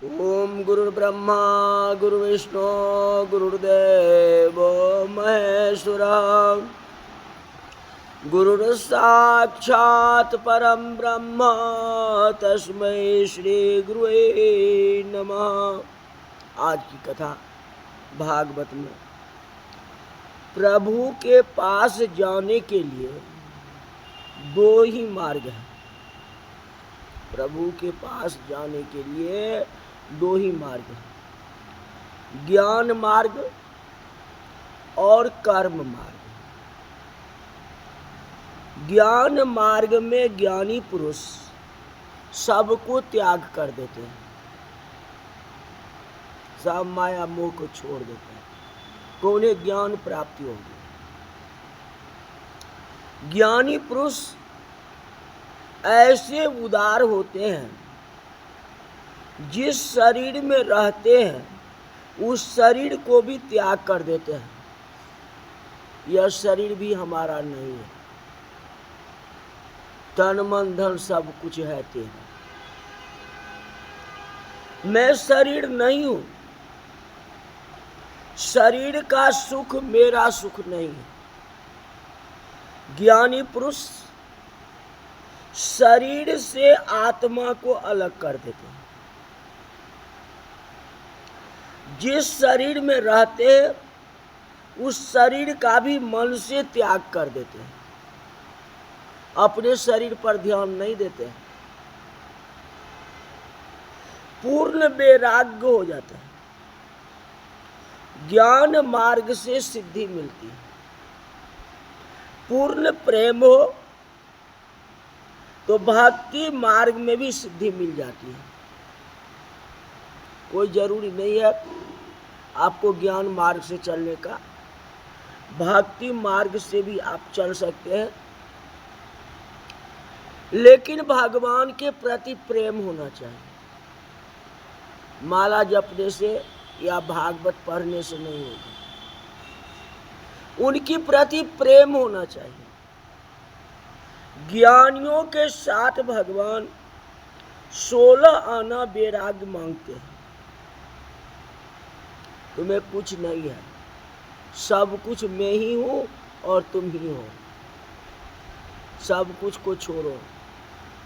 ओम गुरुर्ब्रह्मा गुरुर्विष्णु गुरुर्देवो महेश्वरः गुरुर्साक्षात् परम ब्रह्म तस्मै श्री गुरुवे नमः। आज की कथा भागवत में प्रभु के पास जाने के लिए दो ही मार्ग हैं। प्रभु के पास जाने के लिए दो ही मार्ग हैं, ज्ञान मार्ग और कर्म मार्ग। ज्ञान मार्ग में ज्ञानी पुरुष सबको त्याग कर देते हैं, सब माया मोह को छोड़ देते हैं, तो उन्हें ज्ञान प्राप्ति होगी। ज्ञानी पुरुष ऐसे उदार होते हैं, जिस शरीर में रहते हैं उस शरीर को भी त्याग कर देते हैं। यह शरीर भी हमारा नहीं है, तन मन धन सब कुछ है तेरा। मैं शरीर नहीं हूं, शरीर का सुख मेरा सुख नहीं है। ज्ञानी पुरुष शरीर से आत्मा को अलग कर देते हैं। जिस शरीर में रहते हैं उस शरीर का भी मन से त्याग कर देते हैं, अपने शरीर पर ध्यान नहीं देते हैं, पूर्ण वैराग्य हो जाता है। ज्ञान मार्ग से सिद्धि मिलती है। पूर्ण प्रेम हो तो भक्ति मार्ग में भी सिद्धि मिल जाती है। कोई जरूरी नहीं है आपको ज्ञान मार्ग से चलने का, भक्ति मार्ग से भी आप चल सकते हैं, लेकिन भगवान के प्रति प्रेम होना चाहिए। माला जपने से या भागवत पढ़ने से नहीं होगा, उनकी प्रति प्रेम होना चाहिए। ज्ञानियों के साथ भगवान 16 आना वैराग्य मांगते हैं। तुम्हें कुछ नहीं है, सब कुछ मैं ही हूं और तुम ही हो। सब कुछ को छोड़ो।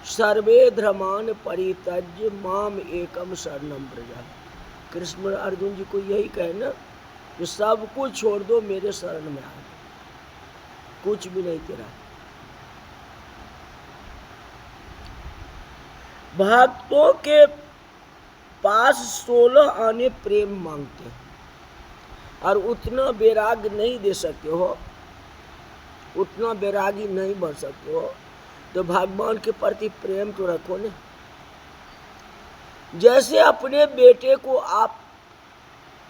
सर्वे धर्मान परित्यज्य माम एकम शरणम व्रज। कृष्ण अर्जुन जी को यही कहे ना कि सब कुछ छोड़ दो, मेरे शरण में आ। कुछ भी नहीं तेरा। भक्तों के पास 16 आने प्रेम मांगते हैं और उतना वैराग्य नहीं दे सकते हो, उतना वैरागी नहीं बन सकते हो, तो भगवान के प्रति प्रेम तो रखो ना। जैसे अपने बेटे को आप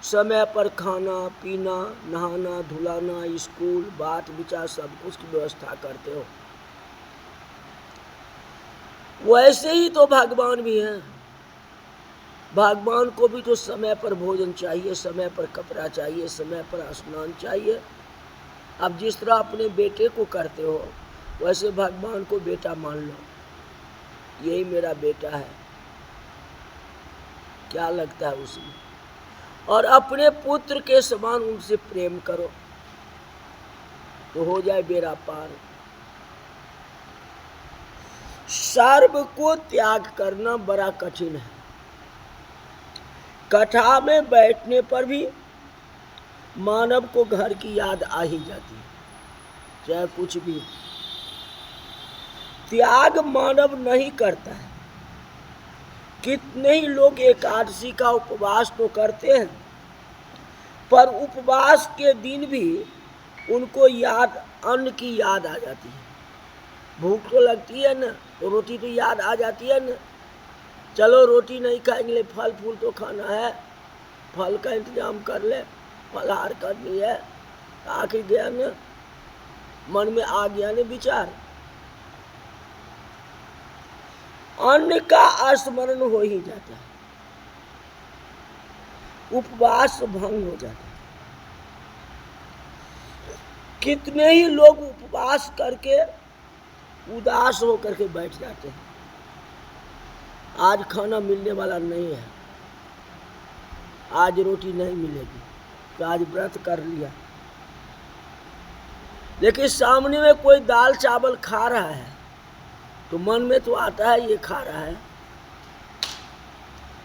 समय पर खाना पीना नहाना धुलाना स्कूल बात विचार सब कुछ की व्यवस्था करते हो, वैसे ही तो भगवान भी हैं। भगवान को भी तो समय पर भोजन चाहिए, समय पर कपड़ा चाहिए, समय पर स्नान चाहिए। अब जिस तरह अपने बेटे को करते हो वैसे भगवान को बेटा मान लो, यही मेरा बेटा है, क्या लगता है उसमें, और अपने पुत्र के समान उनसे प्रेम करो तो हो जाए बेड़ा पार। सर्व को त्याग करना बड़ा कठिन है। कथा में बैठने पर भी मानव को घर की याद आ ही जाती है, चाहे कुछ भी। त्याग मानव नहीं करता है। कितने ही लोग एकादशी का उपवास तो करते हैं, पर उपवास के दिन भी उनको याद अन्न की याद आ जाती है। भूख तो लगती है ना, तो रोटी तो याद आ जाती है ना। चलो रोटी नहीं खाएंगे, फल फूल तो खाना है, फल का इंतजाम कर ले, फलाहार करनी है। आखिर गया ना, मन में आ गया ना विचार, अन्न का स्मरण हो ही जाता है, उपवास भंग हो जाता है। कितने ही लोग उपवास करके उदास होकर के बैठ जाते हैं, आज खाना मिलने वाला नहीं है, आज रोटी नहीं मिलेगी, तो आज व्रत कर लिया। लेकिन सामने में कोई दाल चावल खा रहा है तो मन में तो आता है ये खा रहा है,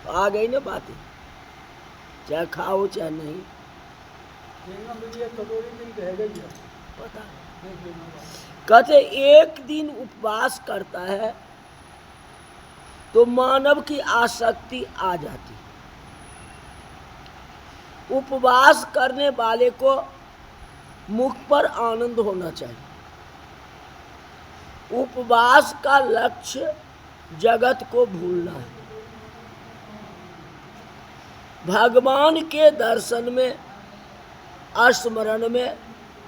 तो आ गई ना बातें, चाहे खाओ चाहे नहीं। पता कहते एक दिन उपवास करता है तो मानव की आसक्ति आ जाती। उपवास करने वाले को मुख पर आनंद होना चाहिए। उपवास का लक्ष्य जगत को भूलना है, भगवान के दर्शन में, स्मरण में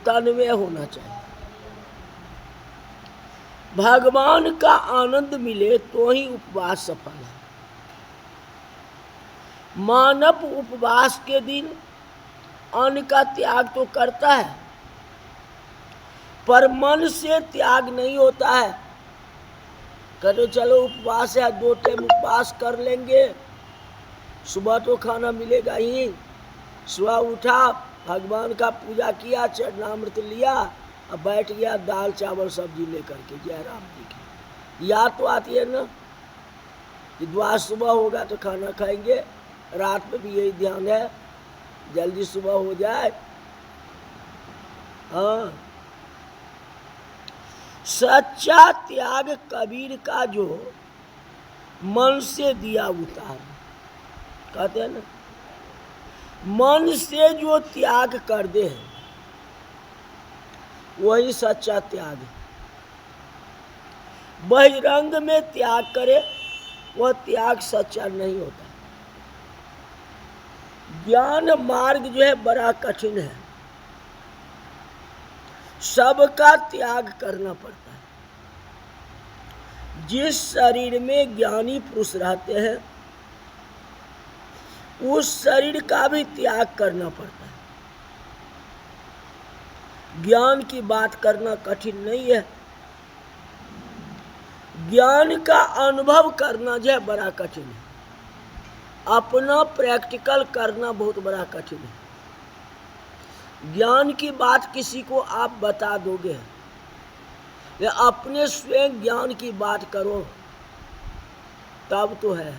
तन्मय होना चाहिए। भगवान का आनंद मिले तो ही उपवास सफल है। मानव उपवास के दिन अन्न का त्याग तो करता है, पर मन से त्याग नहीं होता है। कहते चलो उपवास है, 2 टाइम उपवास कर लेंगे, सुबह तो खाना मिलेगा ही। सुबह उठा, भगवान का पूजा किया, चरणामृत लिया, अब बैठ गया दाल चावल सब्जी लेकर के जय राम जी की। याद तो आती है ना कि द्वार सुबह होगा तो खाना खाएंगे, रात में भी यही ध्यान है जल्दी सुबह हो जाए। हाँ, सच्चा त्याग कबीर का जो मन से दिया उतार, कहते हैं ना, मन से जो त्याग कर दे वही सच्चा त्याग है। बहिरंग में त्याग करे वह त्याग सच्चा नहीं होता। ज्ञान मार्ग जो है बड़ा कठिन है, सबका त्याग करना पड़ता है। जिस शरीर में ज्ञानी पुरुष रहते हैं उस शरीर का भी त्याग करना पड़ता है। ज्ञान की बात करना कठिन नहीं है, ज्ञान का अनुभव करना जो है बड़ा कठिन है। अपना प्रैक्टिकल करना बहुत बड़ा कठिन है। ज्ञान की बात किसी को आप बता दोगे, या अपने स्वयं ज्ञान की बात करो तब तो है।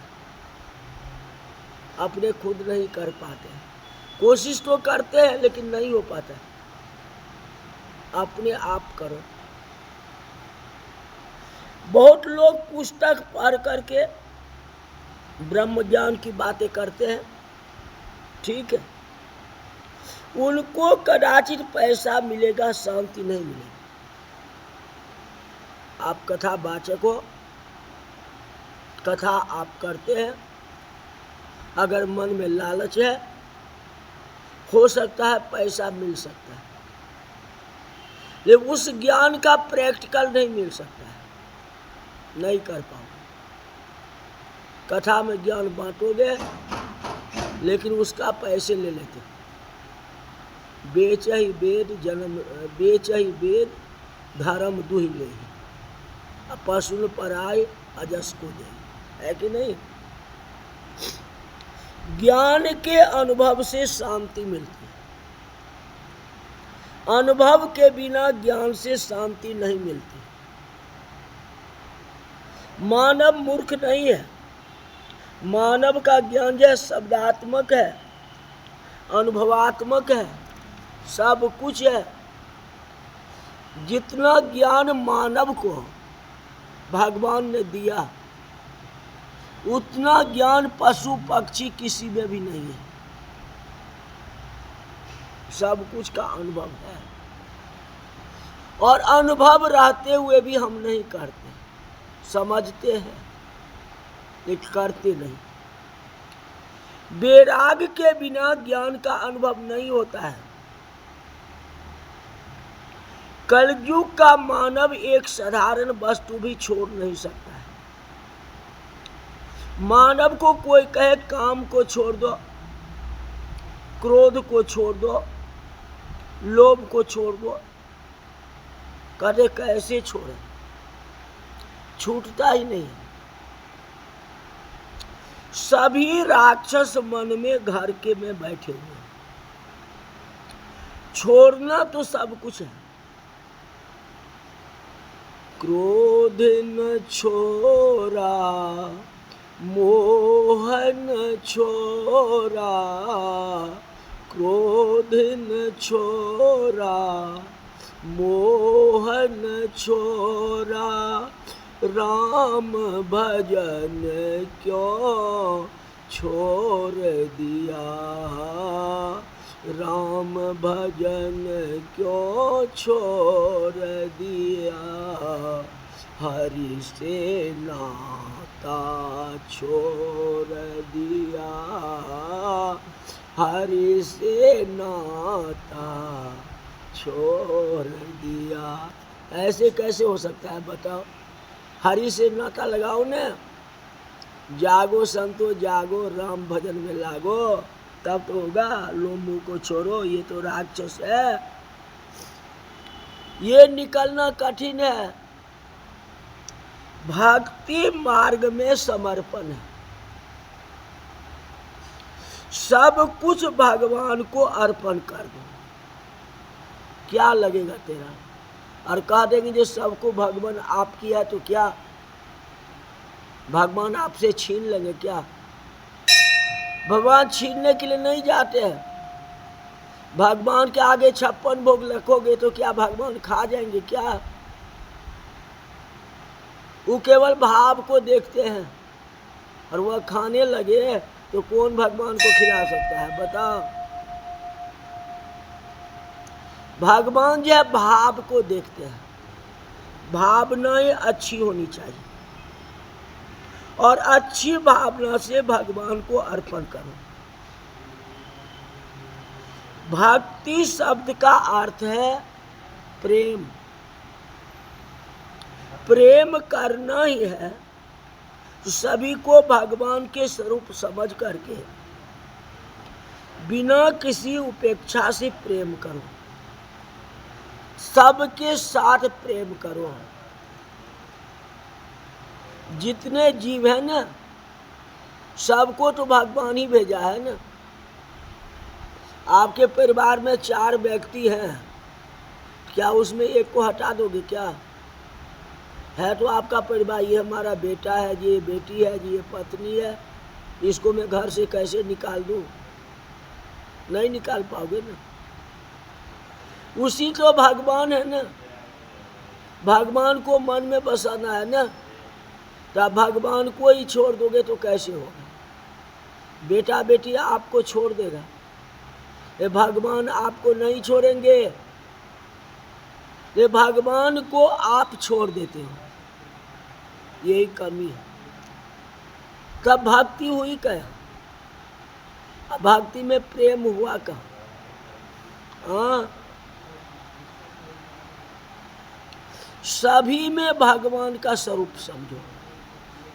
अपने खुद नहीं कर पाते, कोशिश तो करते हैं लेकिन नहीं हो पाता। अपने आप करो। बहुत लोग पुस्तक पढ़ करके ब्रह्म ज्ञान की बातें करते हैं, ठीक है, उनको कदाचित पैसा मिलेगा, शांति नहीं मिलेगी। आप कथा वाचक हो, कथा आप करते हैं, अगर मन में लालच है हो सकता है पैसा मिल सकता है, लेकिन उस ज्ञान का प्रैक्टिकल नहीं मिल सकता है, नहीं कर पाओगे। कथा में ज्ञान बांटोगे लेकिन उसका पैसे ले लेते। बेच ही वेद जन्म, बेच ही वेद धर्म दुहि ले, पशु पर आए अजस को दे, है कि नहीं। ज्ञान के अनुभव से शांति मिलती है, अनुभव के बिना ज्ञान से शांति नहीं मिलती। मानव मूर्ख नहीं है, मानव का ज्ञान जो है शब्दात्मक है, अनुभवात्मक है, सब कुछ है। जितना ज्ञान मानव को भगवान ने दिया उतना ज्ञान पशु पक्षी किसी में भी नहीं है। सब कुछ का अनुभव है, और अनुभव रहते हुए भी हम नहीं करते, समझते हैं लेकिन करते नहीं। वैराग के बिना ज्ञान का अनुभव नहीं होता है। कलयुग का मानव एक साधारण वस्तु भी छोड़ नहीं सकता है। मानव को कोई कहे काम को छोड़ दो, क्रोध को छोड़ दो, लोभ को छोड़ दो, कहते कैसे छोड़े, छूटता ही नहीं। सभी राक्षस मन में घर के में बैठे हुए, छोड़ना तो सब कुछ है। क्रोध न छोरा, मोहन छोरा, क्रोध न छोरा, मोहन छोरा, राम भजन क्यों छोड़ दिया, राम भजन क्यों छोड़ दिया, हरि से नाता छोड़ दिया, हरि से नाता छोड़ दिया। ऐसे कैसे हो सकता है बताओ? हरि से नाता लगाओ न, जागो संतो जागो, राम भजन में लागो, तब तो होगा। लोमू को छोड़ो, ये तो राक्षस है, ये निकलना कठिन है। भक्ति मार्ग में समर्पण है, सब कुछ भगवान को अर्पण कर दो, क्या लगेगा तेरा? और कह देंगे जो सबको भगवान आपकी है तो क्या भगवान आपसे छीन लेंगे क्या? भगवान छीनने के लिए नहीं जाते हैं। भगवान के आगे 56 भोग रखोगे तो क्या भगवान खा जाएंगे क्या? वो केवल भाव को देखते हैं, और वह खाने लगे तो कौन भगवान को खिला सकता है बताओ? भगवान जो है भाव को देखते हैं, भावनाएं अच्छी होनी चाहिए, और अच्छी भावना से भगवान को अर्पण करो। भक्ति शब्द का अर्थ है प्रेम, प्रेम करना ही है। सभी को भगवान के स्वरूप समझ करके बिना किसी उपेक्षा से प्रेम करो, सबके साथ प्रेम करो। जितने जीव है ना, सबको तो भगवान ही भेजा है ना। आपके परिवार में 4 व्यक्ति हैं, क्या उसमें एक को हटा दोगे क्या? है तो आपका परिवार, ये हमारा बेटा है जी, ये बेटी है जी, ये पत्नी है, इसको मैं घर से कैसे निकाल दूं? नहीं निकाल पाओगे ना। उसी तो भगवान है ना, भगवान को मन में बसाना है ना। तो भगवान को ही छोड़ दोगे तो कैसे होगा? बेटा बेटी आपको छोड़ देगा, ये भगवान आपको नहीं छोड़ेंगे। ये भगवान को आप छोड़ देते हो, यही कमी है। तब भक्ति हुई क्या? भक्ति में प्रेम हुआ कहाँ? हाँ, सभी में भगवान का स्वरूप समझो।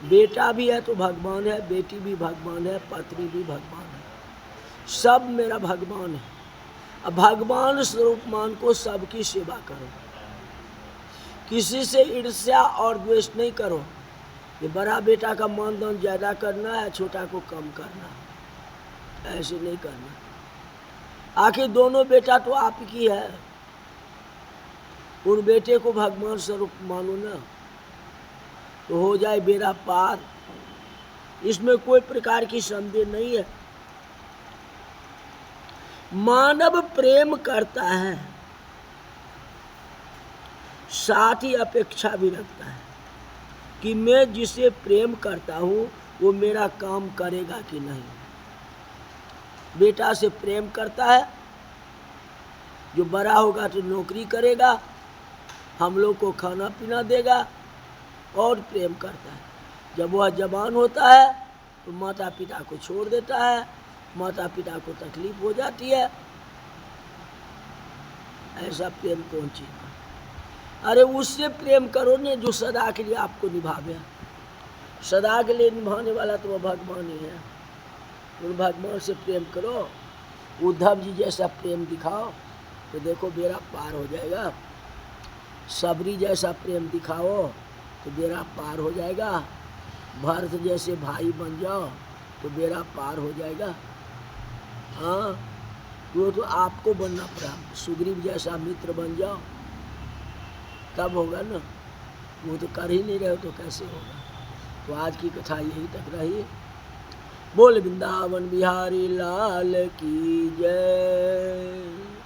बेटा भी है तो भगवान है, बेटी भी भगवान है, पत्नी भी भगवान है, सब मेरा भगवान है। अब भगवान स्वरूप मान को सबकी सेवा करो, किसी से ईर्ष्या और द्वेष नहीं करो। ये बड़ा बेटा का मानदान ज्यादा करना है, छोटा को कम करना है, ऐसे नहीं करना। आखिर दोनों बेटा तो आपकी है, उन बेटे को भगवान स्वरूप मानो ना, तो हो जाए बेड़ा पार। इसमें कोई प्रकार की संदेह नहीं है। मानव प्रेम करता है, साथ ही अपेक्षा भी रखता है कि मैं जिसे प्रेम करता हूँ वो मेरा काम करेगा कि नहीं। बेटा से प्रेम करता है, जो बड़ा होगा तो नौकरी करेगा, हम लोग को खाना पीना देगा, और प्रेम करता है। जब वह जवान होता है तो माता पिता को छोड़ देता है, माता पिता को तकलीफ हो जाती है। ऐसा प्रेम कौन चीज है? अरे उससे प्रेम करो ने जो सदा के लिए आपको निभावे। सदा के लिए निभाने वाला तो वह भगवान ही है। उन भगवान से प्रेम करो। उद्धव जी जैसा प्रेम दिखाओ तो देखो बेड़ा पार हो जाएगा। सबरी जैसा प्रेम दिखाओ तो बेड़ा पार हो जाएगा। भरत जैसे भाई बन जाओ तो बेड़ा पार हो जाएगा। हाँ, वो तो आपको बनना पड़ा, सुग्रीव जैसा मित्र बन जाओ तब होगा ना, वो तो कर ही नहीं रहे हो तो कैसे होगा। तो आज की कथा यही तक रही। बोल वृंदावन बिहारी लाल की जय।